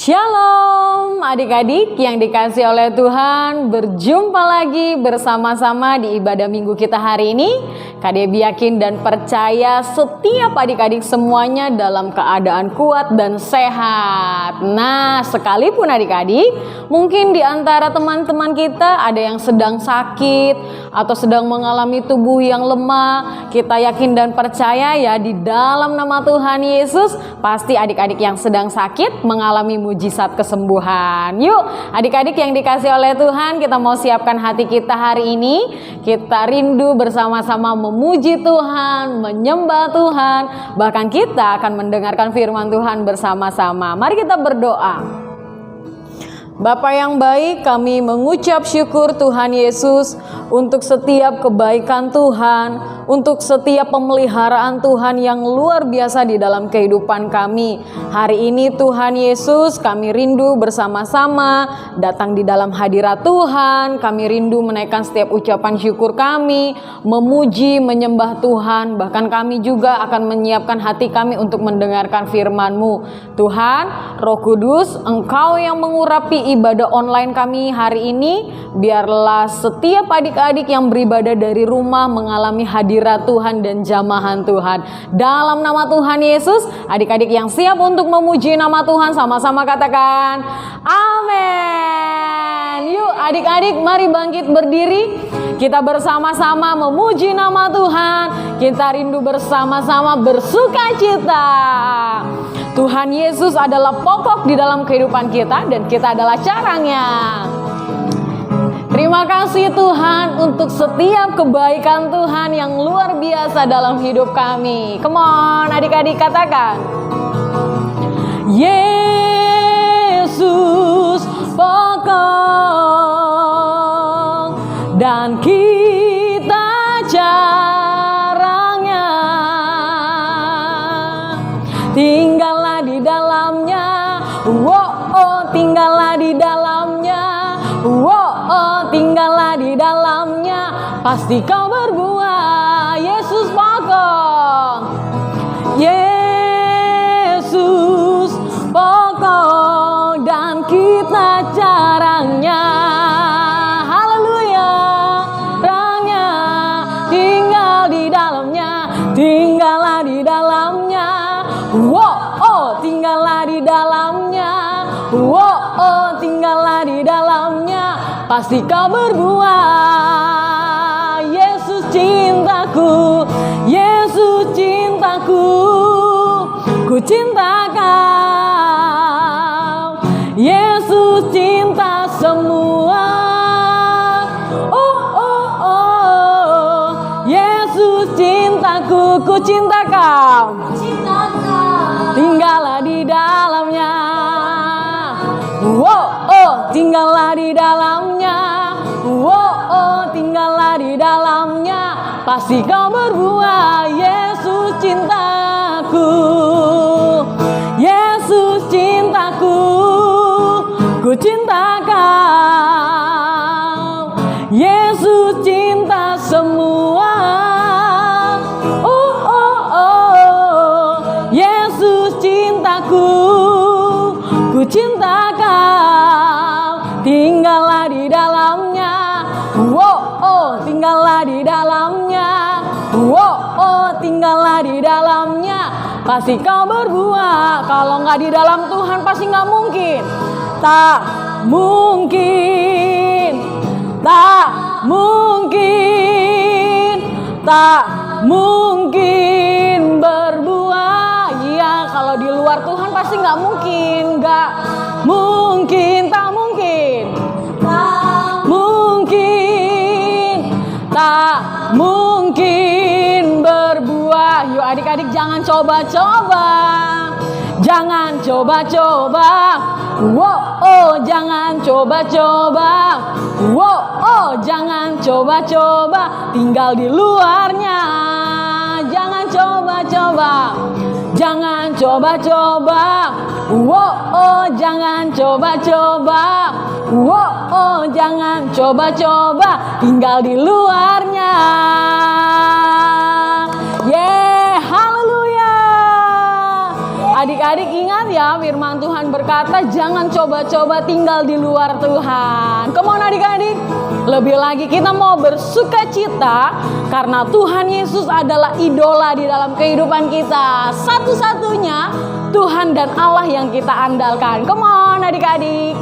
Shalom adik-adik yang dikasih oleh Tuhan, berjumpa lagi bersama-sama di ibadah minggu kita hari ini. Kak Debbie yakin dan percaya setiap adik-adik semuanya dalam keadaan kuat dan sehat. Nah, sekalipun adik-adik, mungkin di antara teman-teman kita ada yang sedang sakit atau sedang mengalami tubuh yang lemah. Kita yakin dan percaya ya di dalam nama Tuhan Yesus, pasti adik-adik yang sedang sakit mengalami mujizat kesembuhan. Yuk adik-adik yang dikasih oleh Tuhan, kita mau siapkan hati kita hari ini. Kita rindu bersama-sama memuji Tuhan, menyembah Tuhan. Bahkan kita akan mendengarkan firman Tuhan bersama-sama. Mari kita berdoa. Bapa yang baik, kami mengucap syukur Tuhan Yesus untuk setiap kebaikan Tuhan, untuk setiap pemeliharaan Tuhan yang luar biasa di dalam kehidupan kami. Hari ini Tuhan Yesus, kami rindu bersama-sama datang di dalam hadirat Tuhan. Kami rindu menaikkan setiap ucapan syukur kami, memuji, menyembah Tuhan. Bahkan kami juga akan menyiapkan hati kami untuk mendengarkan firman-Mu. Tuhan, Roh Kudus, Engkau yang mengurapi ibadah online kami hari ini, biarlah setiap adik-adik yang beribadah dari rumah mengalami hadirat Tuhan dan jamahan Tuhan. Dalam nama Tuhan Yesus, adik-adik yang siap untuk memuji nama Tuhan sama-sama katakan amin. Yuk adik-adik, mari bangkit berdiri. Kita bersama-sama memuji nama Tuhan. Kita rindu bersama-sama bersuka cita. Tuhan Yesus adalah pokok di dalam kehidupan kita dan kita adalah caranya. Terima kasih Tuhan untuk setiap kebaikan Tuhan yang luar biasa dalam hidup kami. Come on adik-adik katakan. Yesus pokok dan kita caranya. Tinggallah di dalamnya, tinggallah di dalamnya, tinggallah di dalamnya, pasti kau berbuah. Yesus pokok, Yesus pokok dan kita caranya. Haleluya, terangnya, tinggal di dalamnya, tinggallah di dalamnya. Tinggallah di dalamnya, tinggallah di dalamnya, pasti kau berbuah. Yesus cintaku, Yesus cintaku, ku cinta kau. Yesus cinta semua. Yesus cintaku, ku cinta kau. Tinggallah di dalamnya, tinggallah di dalamnya, tinggallah di dalamnya, pasti kau berbuah. Yesus cintaku, Yesus cintaku, ku cinta kau. Yesus cinta semua. Ku cinta kau, tinggallah di dalamnya, tinggallah di dalamnya, tinggallah di dalamnya, pasti kau berbuah. Kalau nggak di dalam Tuhan pasti nggak mungkin, tak mungkin, tak mungkin, tak mungkin berbuah. Iya, kalau di luar Tuhan pasti nggak mungkin, nggak mungkin, tak mungkin, tak mungkin, tak mungkin berbuah. Yuk adik-adik jangan coba-coba, jangan coba-coba, jangan coba-coba, jangan coba-coba, tinggal di luarnya. Jangan coba-coba, jangan coba-coba, jangan coba-coba, jangan coba-coba, tinggal di luarnya. Haleluya. Adik-adik ingat ya, firman Tuhan Tuhan berkata jangan coba-coba tinggal di luar Tuhan. Come on adik-adik. Lebih lagi kita mau bersuka cita karena Tuhan Yesus adalah idola di dalam kehidupan kita. Satu-satunya Tuhan dan Allah yang kita andalkan. Come on adik-adik.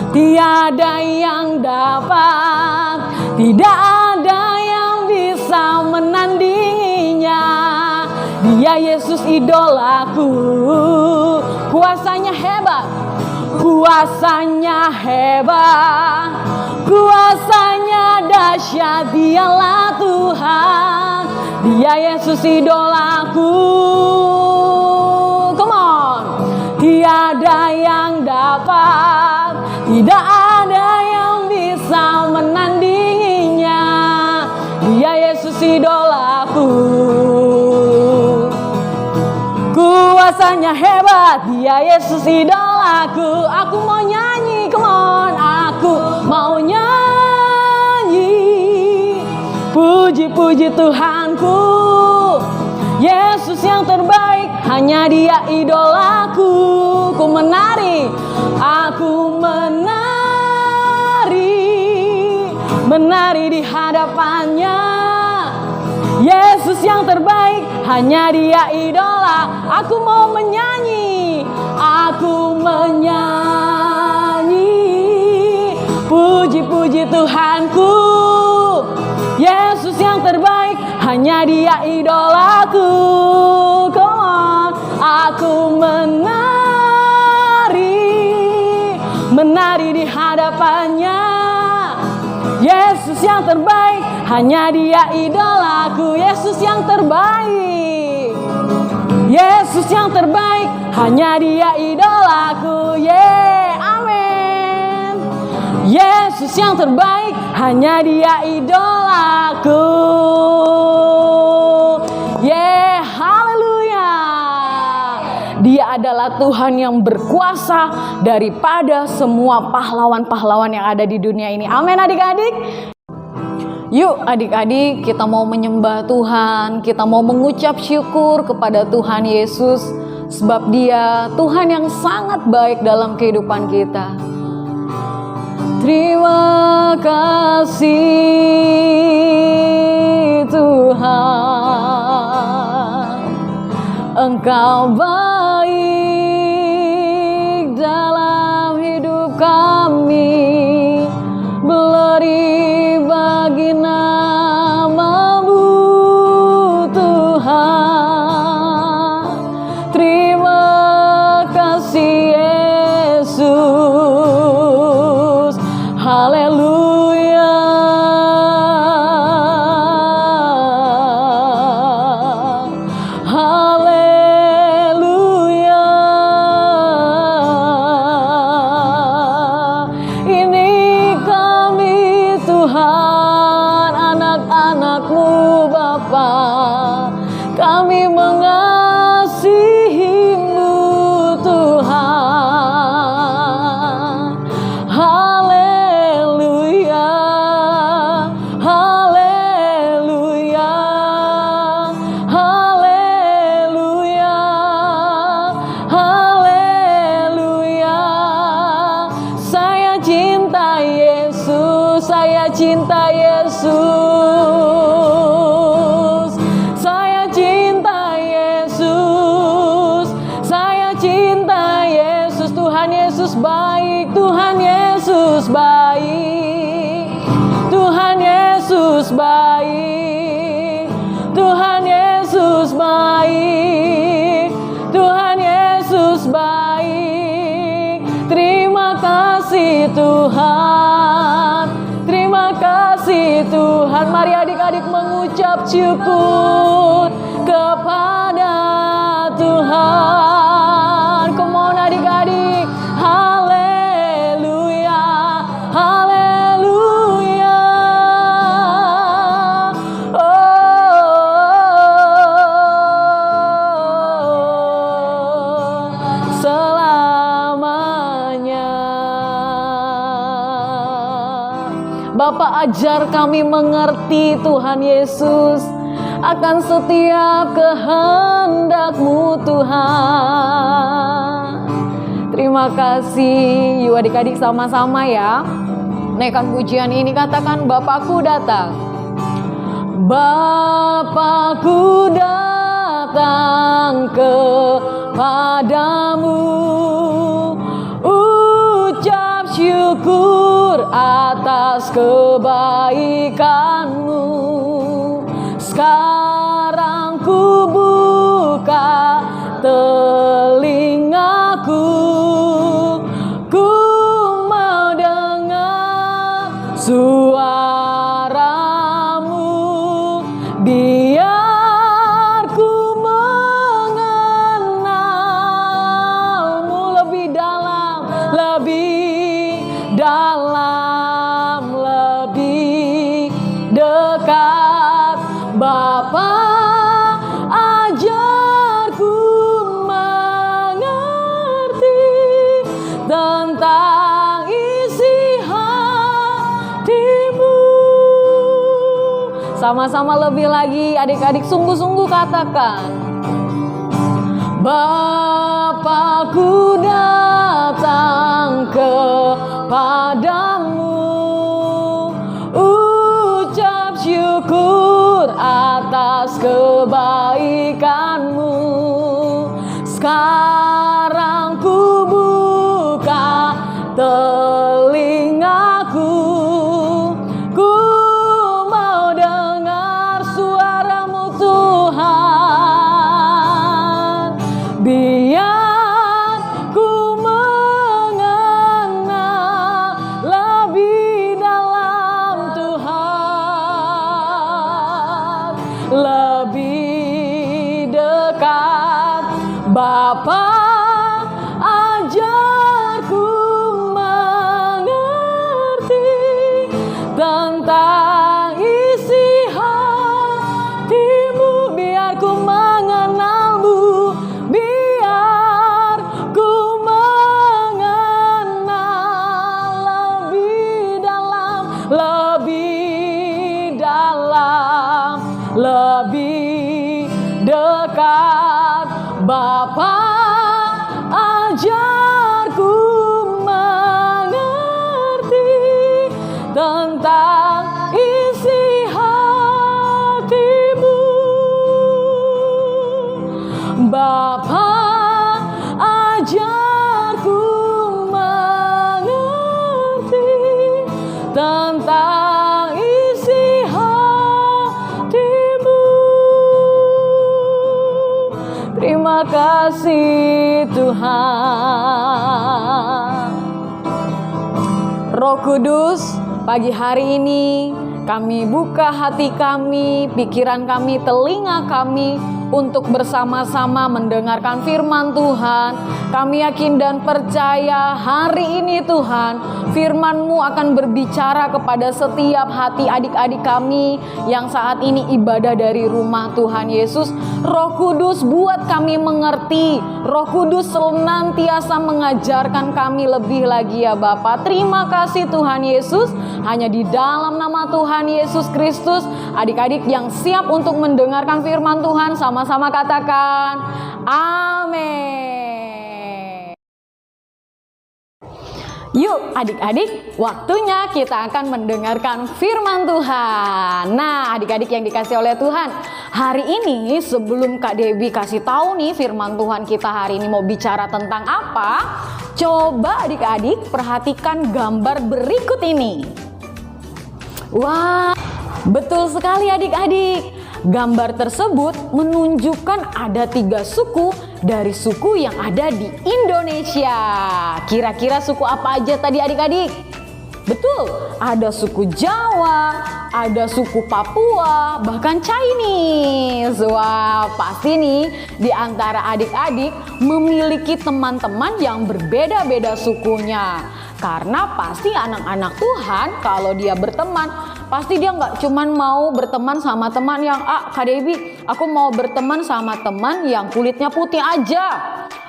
Tiada yang dapat, tidak ada yang bisa menandinginya. Dia Yesus idolaku, kuasanya hebat, kuasanya hebat, kuasanya dahsyat. Dialah Tuhan, Dia Yesus idolaku. Come on. Tiada yang dapat, tidak ada yang bisa menandinginya. Dia Yesus idolaku, kuasanya hebat. Dia Yesus idolaku. Aku mau nyanyi, come on. Aku mau nyanyi, puji-puji Tuhanku. Yesus yang terbaik, hanya Dia idolaku. Ku menari, aku menari di hadapannya. Yesus yang terbaik, hanya Dia idola. Aku mau menyanyi, aku menyanyi, puji-puji Tuhanku. Yesus yang terbaik, hanya Dia idolaku. Come on. Aku menari di hadapannya. Yesus yang terbaik, hanya Dia idolaku. Yesus yang terbaik, Yesus yang terbaik, hanya Dia idolaku. Amin. Yesus yang terbaik, hanya Dia idolaku. Haleluya. Dia adalah Tuhan yang berkuasa daripada semua pahlawan-pahlawan yang ada di dunia ini. Amin adik-adik. Yuk adik-adik, kita mau menyembah Tuhan, kita mau mengucap syukur kepada Tuhan Yesus, sebab Dia Tuhan yang sangat baik dalam kehidupan kita. Terima kasih Tuhan, Engkau baik dalam hidup kami. Glory bagi nama-Mu Tuhan. Terima kasih Yesus. Haleluya. Haleluya. Ini kami Tuhan, anak-anak-Mu Bapa. Kami mengasihi-Mu Tuhan. Haleluya. Haleluya. Haleluya. Haleluya. Saya cinta Yesus, saya cinta Yesus. Saya cinta Yesus, saya cinta Yesus. Tuhan Yesus baik, Tuhan Yesus baik, Tuhan Yesus baik, Tuhan Yesus baik, Tuhan Yesus baik. Terima kasih Tuhan, terima kasih Tuhan. Mari adik-adik mengucap syukur kepada Tuhan. Come on adik-adik. Haleluya. Haleluya. Selamanya. Bapa, ajar kami mengerti Tuhan Yesus. akan setiap kehendak-Mu Tuhan. Terima kasih. Yuk adik-adik sama-sama ya. Naikkan pujian ini, katakan Bapakku datang. Bapakku datang kepadamu, ucap syukur atas kebaikan-Mu. Sekarang ku buka telingaku, ku mau dengar suara-Mu, biar ku mengenal-Mu lebih dalam, lebih dalam, lebih dekat. Bapa, ajarku mengerti tentang isi hati-Mu. Sama-sama lebih lagi, adik-adik sungguh-sungguh katakan. Bapakku datang kepadamu, ucap syukur atas kebaikan-Mu. Sekarang ku buka telingaku, ku mau dengar suara-Mu Tuhan, biar ku mengenal lebih dalam Tuhan, lebih dekat. Bapa, ajarku mengerti tentang isi hati-Mu, biar ku mengenal-Mu, biar ku mengenal lebih dalam, lebih dalam, lebih dekat. Bapa, ajarku mengerti tentang isi hati-Mu. Bapa, ajarku mengerti tentang isi hati-Mu. Terima kasih Tuhan. Roh Kudus, pagi hari ini kami buka hati kami, pikiran kami, telinga kami untuk bersama-sama mendengarkan firman Tuhan. Kami yakin dan percaya hari ini Tuhan, firman-Mu akan berbicara kepada setiap hati adik-adik kami yang saat ini ibadah dari rumah Tuhan Yesus. Roh Kudus buat kami mengerti, Roh Kudus senantiasa mengajarkan kami lebih lagi ya Bapa. Terima kasih Tuhan Yesus, hanya di dalam nama Tuhan Yesus Kristus, adik-adik yang siap untuk mendengarkan firman Tuhan sama-sama katakan amin. Yuk adik-adik, waktunya kita akan mendengarkan firman Tuhan. Nah adik-adik yang dikasih oleh Tuhan, hari ini sebelum Kak Debbie kasih tahu nih firman Tuhan kita hari ini mau bicara tentang apa, coba adik-adik perhatikan gambar berikut ini. Wah, betul sekali adik-adik. Gambar tersebut menunjukkan ada 3 suku dari suku yang ada di Indonesia. Kira-kira suku apa aja tadi adik-adik? Betul, ada suku Jawa, ada suku Papua, bahkan Chinese. Wah, pasti nih di antara adik-adik memiliki teman-teman yang berbeda-beda sukunya. Karena pasti anak-anak Tuhan kalau dia berteman, pasti dia nggak cuman mau berteman sama teman yang Kak Debbie, aku mau berteman sama teman yang kulitnya putih aja.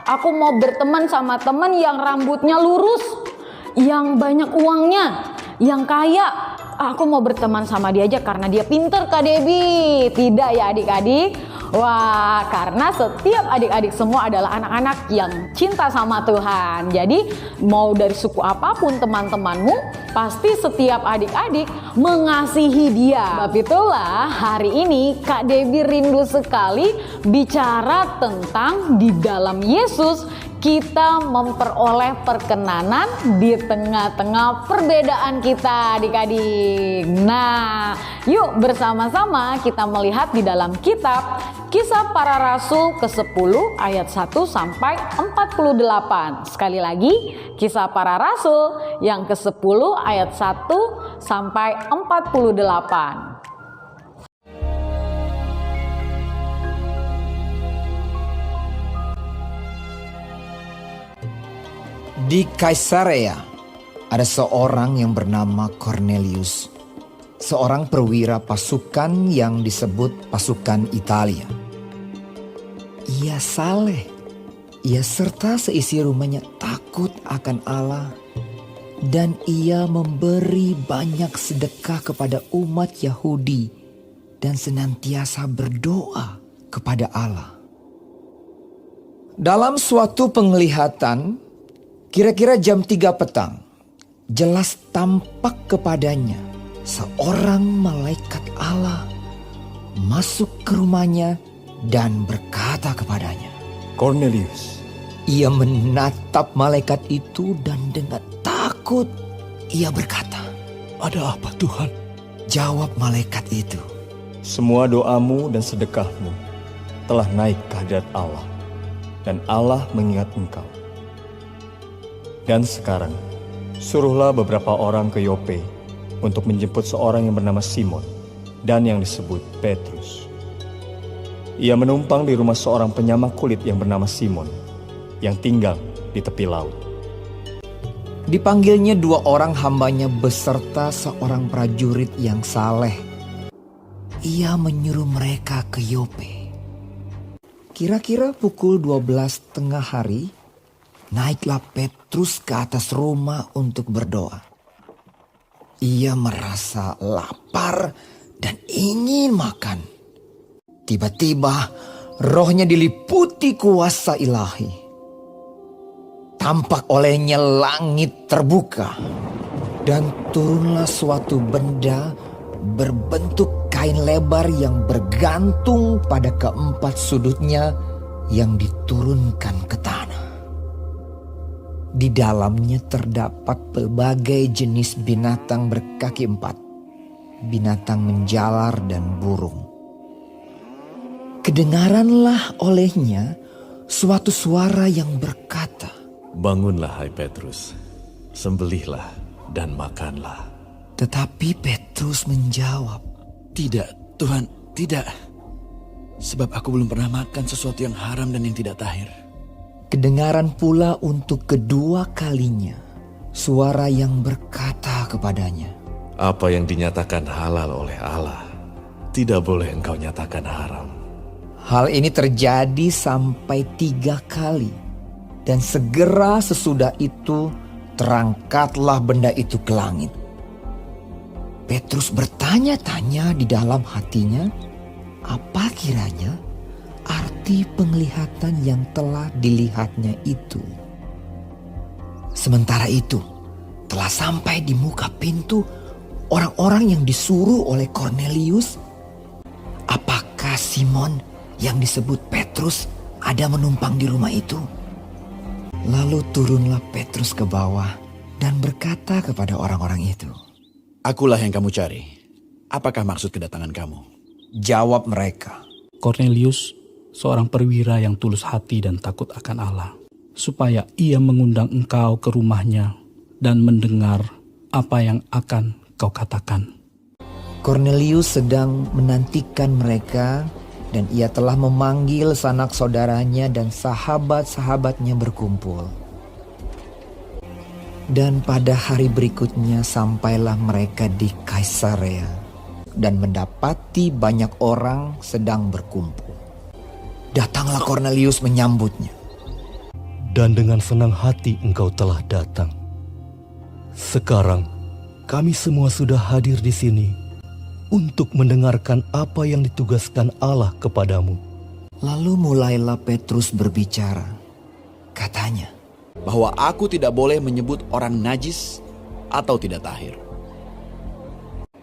Aku mau berteman sama teman yang rambutnya lurus, yang banyak uangnya, yang kaya. aku mau berteman sama dia aja karena dia pinter Kak Debbie. Tidak ya adik-adik. Wah, karena setiap adik-adik semua adalah anak-anak yang cinta sama Tuhan. Jadi mau dari suku apapun teman-temanmu, pasti setiap adik-adik mengasihi dia. Sebab itulah hari ini Kak Debbie rindu sekali bicara tentang di dalam Yesus kita memperoleh perkenanan di tengah-tengah perbedaan kita adik-adik. Nah, yuk bersama-sama kita melihat di dalam kitab Kisah Para Rasul ke-10 ayat 1 sampai 48. Sekali lagi, Kisah Para Rasul yang ke-10 ayat 1 sampai 48. Di Kaisarea ada seorang yang bernama Cornelius, seorang perwira pasukan yang disebut pasukan Italia. Ia saleh, ia serta seisi rumahnya takut akan Allah, dan ia memberi banyak sedekah kepada umat Yahudi dan senantiasa berdoa kepada Allah. Dalam suatu penglihatan, kira-kira jam 3 petang, jelas tampak kepadanya seorang malaikat Allah masuk ke rumahnya dan berkata kepadanya, Cornelius. Ia menatap malaikat itu dan dengan takut ia berkata, Ada apa Tuhan? Jawab malaikat itu, Semua doamu dan sedekahmu telah naik ke hadirat Allah, dan Allah mengingat engkau. Dan sekarang, suruhlah beberapa orang ke Yope untuk menjemput seorang yang bernama Simon dan yang disebut Petrus. Ia menumpang di rumah seorang penyamak kulit yang bernama Simon, yang tinggal di tepi laut. Dipanggilnya 2 orang hambanya beserta seorang prajurit yang saleh. Ia menyuruh mereka ke Yope. Kira-kira pukul 12 tengah hari, naiklah Petrus ke atas rumah untuk berdoa. Ia merasa lapar dan ingin makan. Tiba-tiba rohnya diliputi kuasa ilahi. Tampak olehnya langit terbuka dan turunlah suatu benda berbentuk kain lebar yang bergantung pada keempat sudutnya yang diturunkan ke tanah. Di dalamnya terdapat berbagai jenis binatang berkaki 4, binatang menjalar dan burung. Kedengaranlah olehnya suatu suara yang berkata, Bangunlah hai Petrus, sembelihlah dan makanlah. Tetapi Petrus menjawab, Tidak, Tuhan, tidak. Sebab aku belum pernah makan sesuatu yang haram dan yang tidak tahir. Kedengaran pula untuk kedua kalinya suara yang berkata kepadanya, Apa yang dinyatakan halal oleh Allah, tidak boleh engkau nyatakan haram. Hal ini terjadi sampai 3 kali. Dan segera sesudah itu terangkatlah benda itu ke langit. Petrus bertanya-tanya di dalam hatinya, apa kiranya arti penglihatan yang telah dilihatnya itu. Sementara itu, telah sampai di muka pintu orang-orang yang disuruh oleh Cornelius. Apakah Simon yang disebut Petrus ada menumpang di rumah itu? Lalu turunlah Petrus ke bawah dan berkata kepada orang-orang itu, Akulah yang kamu cari. Apakah maksud kedatangan kamu? Jawab mereka, Cornelius, seorang perwira yang tulus hati dan takut akan Allah, supaya ia mengundang engkau ke rumahnya dan mendengar apa yang akan kau katakan. Cornelius sedang menantikan mereka dan ia telah memanggil sanak saudaranya dan sahabat-sahabatnya berkumpul. Dan pada hari berikutnya sampailah mereka di Kaisarea dan mendapati banyak orang sedang berkumpul. Datanglah Cornelius menyambutnya. Dan dengan senang hati engkau telah datang. Sekarang kami semua sudah hadir di sini untuk mendengarkan apa yang ditugaskan Allah kepadamu. Lalu mulailah Petrus berbicara. Katanya, bahwa aku tidak boleh menyebut orang najis atau tidak tahir.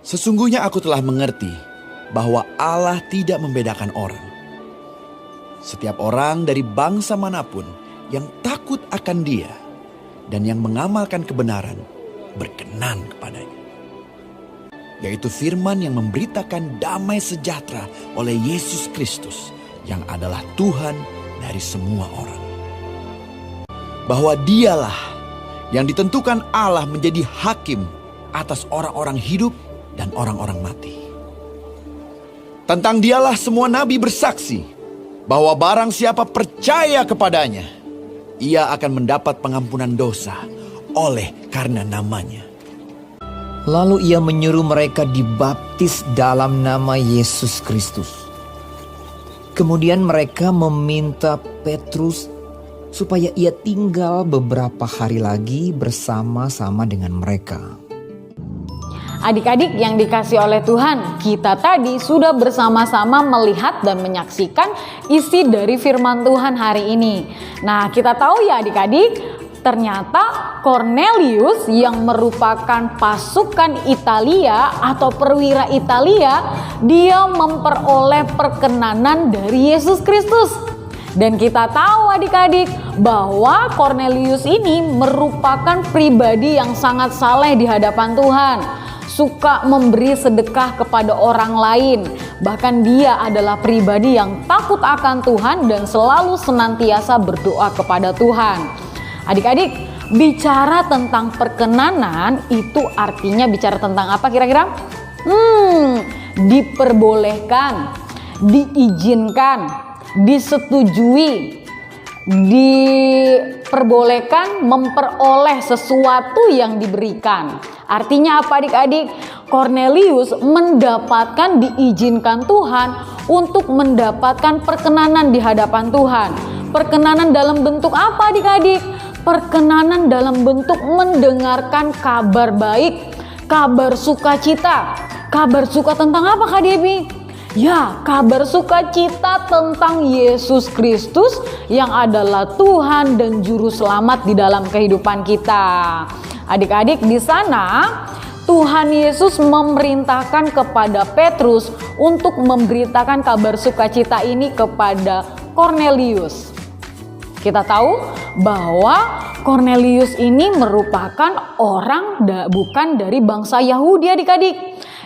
Sesungguhnya aku telah mengerti bahwa Allah tidak membedakan orang. Setiap orang dari bangsa manapun yang takut akan Dia dan yang mengamalkan kebenaran berkenan kepadanya. Yaitu firman yang memberitakan damai sejahtera oleh Yesus Kristus yang adalah Tuhan dari semua orang. Bahwa Dialah yang ditentukan Allah menjadi hakim atas orang-orang hidup dan orang-orang mati. Tentang Dialah semua nabi bersaksi bahwa barang siapa percaya kepadanya, ia akan mendapat pengampunan dosa oleh karena namanya. lalu ia menyuruh mereka dibaptis dalam nama Yesus Kristus. Kemudian mereka meminta Petrus supaya ia tinggal beberapa hari lagi bersama-sama dengan mereka. Adik-adik yang dikasih oleh Tuhan, kita tadi sudah bersama-sama melihat dan menyaksikan isi dari firman Tuhan hari ini. Nah, kita tahu ya adik-adik, ternyata Cornelius yang merupakan pasukan Italia atau perwira Italia, dia memperoleh perkenanan dari Yesus Kristus. Dan kita tahu adik-adik bahwa Cornelius ini merupakan pribadi yang sangat saleh di hadapan Tuhan. Suka memberi sedekah kepada orang lain. Bahkan dia adalah pribadi yang takut akan Tuhan dan selalu senantiasa berdoa kepada Tuhan. Adik-adik, bicara tentang perkenanan itu artinya bicara tentang apa kira-kira? Diperbolehkan, diizinkan, disetujui, diperbolehkan memperoleh sesuatu yang diberikan. Artinya apa adik-adik? Cornelius mendapatkan diizinkan Tuhan untuk mendapatkan perkenanan di hadapan Tuhan. Perkenanan dalam bentuk apa adik-adik? Perkenanan dalam bentuk mendengarkan kabar baik, kabar sukacita. Kabar suka tentang apa Kak Debi? Ya, kabar sukacita tentang Yesus Kristus yang adalah Tuhan dan Juru Selamat di dalam kehidupan kita. Adik-adik, di sana Tuhan Yesus memerintahkan kepada Petrus untuk memberitakan kabar sukacita ini kepada Cornelius. Kita tahu bahwa Cornelius ini merupakan orang bukan dari bangsa Yahudi adik-adik.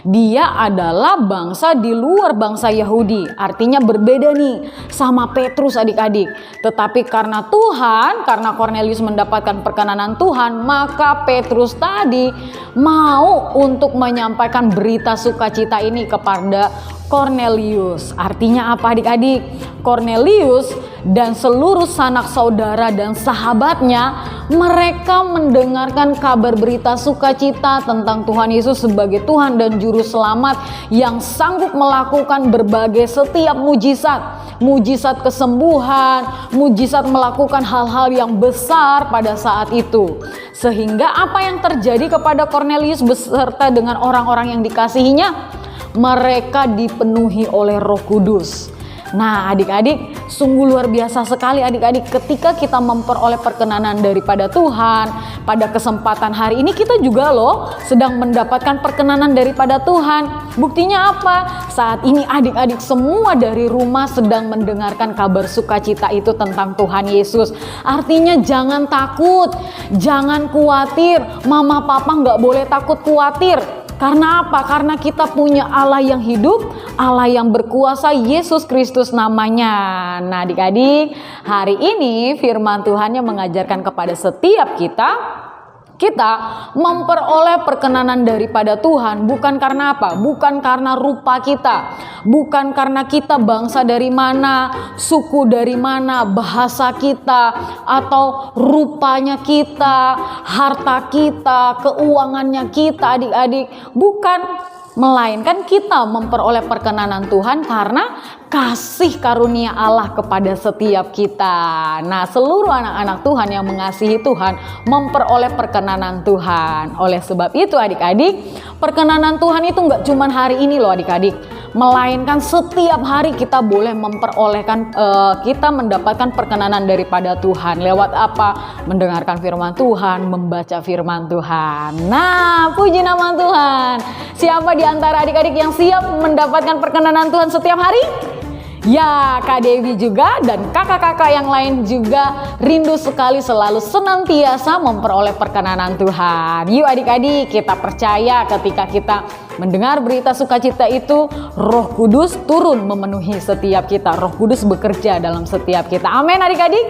Dia adalah bangsa di luar bangsa Yahudi. Artinya berbeda nih sama Petrus adik-adik. Tetapi karena Tuhan, karena Cornelius mendapatkan perkenanan Tuhan, maka Petrus tadi mau untuk menyampaikan berita sukacita ini kepada Cornelius. Artinya apa adik-adik? Cornelius dan seluruh sanak saudara dan sahabatnya, mereka mendengarkan kabar berita sukacita tentang Tuhan Yesus sebagai Tuhan dan Juru Selamat yang sanggup melakukan berbagai setiap mujizat. Mujizat kesembuhan, mujizat melakukan hal-hal yang besar pada saat itu. Sehingga apa yang terjadi kepada Cornelius beserta dengan orang-orang yang dikasihinya? Mereka dipenuhi oleh Roh Kudus. Nah adik-adik, sungguh luar biasa sekali adik-adik ketika kita memperoleh perkenanan daripada Tuhan. Pada kesempatan hari ini kita juga loh sedang mendapatkan perkenanan daripada Tuhan. Buktinya apa? Saat ini adik-adik semua dari rumah sedang mendengarkan kabar sukacita itu tentang Tuhan Yesus. Artinya jangan takut, jangan khawatir. Mama papa gak boleh takut khawatir. Karena apa? Karena kita punya Allah yang hidup, Allah yang berkuasa, Yesus Kristus namanya. Nah adik-adik, hari ini firman Tuhan yang mengajarkan kepada setiap kita memperoleh perkenanan daripada Tuhan bukan karena apa? Bukan karena rupa kita, bukan karena kita bangsa dari mana, suku dari mana, bahasa kita, atau rupanya kita, harta kita, keuangannya kita adik-adik. Bukan, melainkan kita memperoleh perkenanan Tuhan karena kasih karunia Allah kepada setiap kita. Nah, seluruh anak-anak Tuhan yang mengasihi Tuhan memperoleh perkenanan Tuhan. Oleh sebab itu adik-adik, perkenanan Tuhan itu nggak cuma hari ini loh adik-adik, melainkan setiap hari kita boleh memperolehkan, kita mendapatkan perkenanan daripada Tuhan. Lewat apa? Mendengarkan firman Tuhan, membaca firman Tuhan. Nah, puji nama Tuhan. Siapa di antara adik-adik yang siap mendapatkan perkenanan Tuhan setiap hari? Ya, Kak Dewi juga dan kakak-kakak yang lain juga rindu sekali selalu senantiasa memperoleh perkenanan Tuhan. Yuk adik-adik, kita percaya ketika kita mendengar berita sukacita itu, Roh Kudus turun memenuhi setiap kita. Roh Kudus bekerja dalam setiap kita. Amin adik-adik.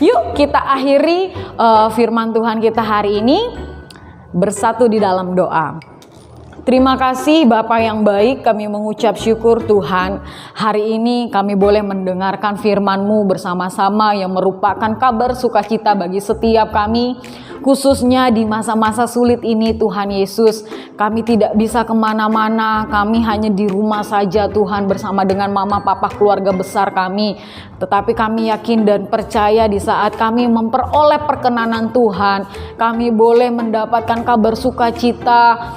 Yuk kita akhiri firman Tuhan kita hari ini bersatu di dalam doa. Terima kasih Bapa yang baik, kami mengucap syukur Tuhan. Hari ini kami boleh mendengarkan firman-Mu bersama-sama yang merupakan kabar sukacita bagi setiap kami. Khususnya di masa-masa sulit ini Tuhan Yesus, kami tidak bisa kemana-mana, kami hanya di rumah saja Tuhan bersama dengan mama papa keluarga besar kami. Tetapi kami yakin dan percaya di saat kami memperoleh perkenanan Tuhan, kami boleh mendapatkan kabar sukacita,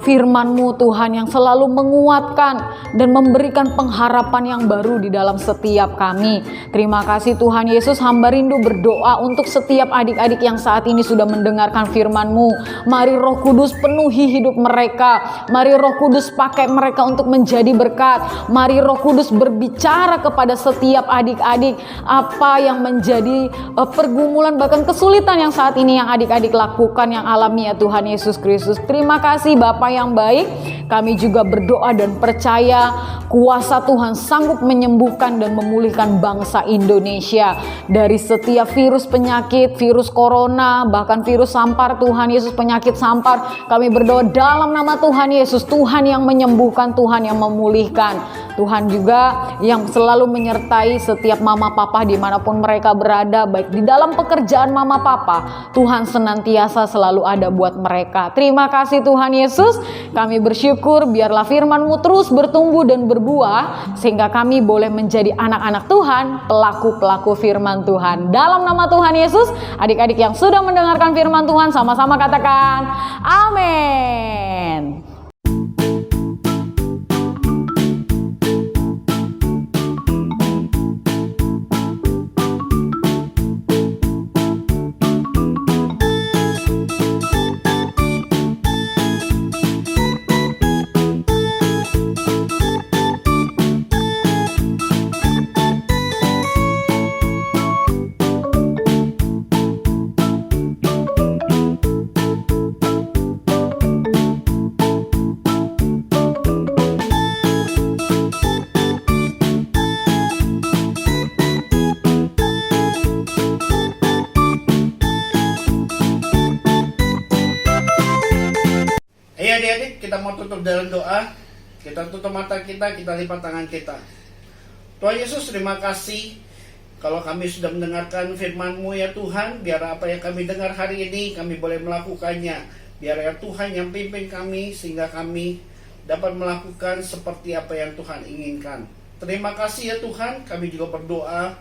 firman-Mu Tuhan yang selalu menguatkan dan memberikan pengharapan yang baru di dalam setiap kami. Terima kasih Tuhan Yesus, hamba rindu berdoa untuk setiap adik-adik yang saat ini sudah mendengarkan firman-Mu. Mari Roh Kudus penuhi hidup mereka. Mari Roh Kudus pakai mereka untuk menjadi berkat. Mari Roh Kudus berbicara kepada setiap adik-adik apa yang menjadi pergumulan bahkan kesulitan yang saat ini yang adik-adik lakukan, yang alami ya Tuhan Yesus Kristus. Terima kasih Bapa yang baik. Kami juga berdoa dan percaya kuasa Tuhan sanggup menyembuhkan dan memulihkan bangsa Indonesia dari setiap virus penyakit, virus corona, bahkan virus sampar Tuhan Yesus, penyakit sampar. Kami berdoa dalam nama Tuhan Yesus, Tuhan yang menyembuhkan, Tuhan yang memulihkan. Tuhan juga yang selalu menyertai setiap mama papa dimanapun mereka berada, baik di dalam pekerjaan mama papa, Tuhan senantiasa selalu ada buat mereka. Terima kasih Tuhan Yesus, kami bersyukur biarlah firman-Mu terus bertumbuh dan berbuah, sehingga kami boleh menjadi anak-anak Tuhan, pelaku-pelaku firman Tuhan. Dalam nama Tuhan Yesus, adik-adik yang sudah mendengarkan firman Tuhan, sama-sama katakan, amin. Adik-adik, kita mau tutup dalam doa. Kita tutup mata kita lipat tangan kita. Tuhan Yesus, terima kasih kalau kami sudah mendengarkan firman-Mu ya Tuhan. Biar apa yang kami dengar hari ini kami boleh melakukannya. Biar ya Tuhan yang pimpin kami sehingga kami dapat melakukan seperti apa yang Tuhan inginkan. Terima kasih ya Tuhan. Kami juga berdoa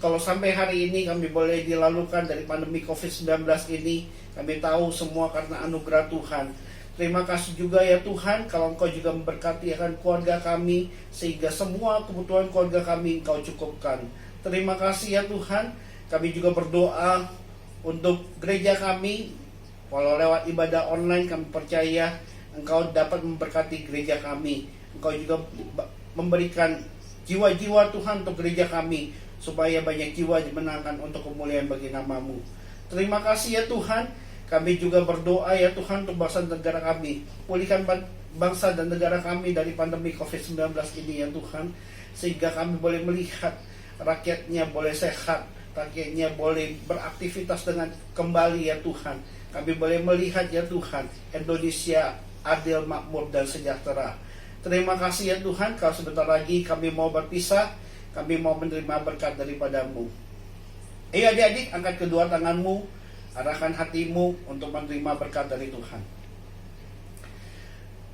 kalau sampai hari ini kami boleh dilalukan dari pandemi COVID-19 ini. Kami tahu semua karena anugerah Tuhan. Terima kasih juga ya Tuhan, kalau Engkau juga memberkati akan keluarga kami, sehingga semua kebutuhan keluarga kami Engkau cukupkan. Terima kasih ya Tuhan, kami juga berdoa untuk gereja kami. Walau lewat ibadah online, kami percaya Engkau dapat memberkati gereja kami. Engkau juga memberikan jiwa-jiwa Tuhan untuk gereja kami, supaya banyak jiwa dimenangkan untuk kemuliaan bagi nama-Mu. Terima kasih ya Tuhan. Kami juga berdoa ya Tuhan untuk bangsa dan negara kami. Pulihkan bangsa dan negara kami dari pandemi COVID-19 ini ya Tuhan. Sehingga kami boleh melihat rakyatnya boleh sehat, rakyatnya boleh beraktivitas dengan kembali ya Tuhan. Kami boleh melihat ya Tuhan, Indonesia adil, makmur dan sejahtera. Terima kasih ya Tuhan, kalau sebentar lagi kami mau berpisah, kami mau menerima berkat daripada-Mu. Ayo adik-adik, angkat kedua tanganmu, arahkan hatimu untuk menerima berkat dari Tuhan.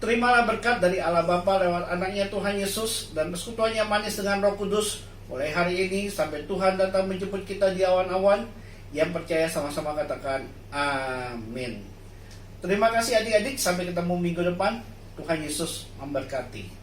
Terimalah berkat dari Allah Bapa lewat anaknya Tuhan Yesus dan persekutuan yang manis dengan Roh Kudus mulai hari ini sampai Tuhan datang menjemput kita di awan-awan. Yang percaya sama-sama katakan amin. Terima kasih adik-adik, sampai ketemu minggu depan. Tuhan Yesus memberkati.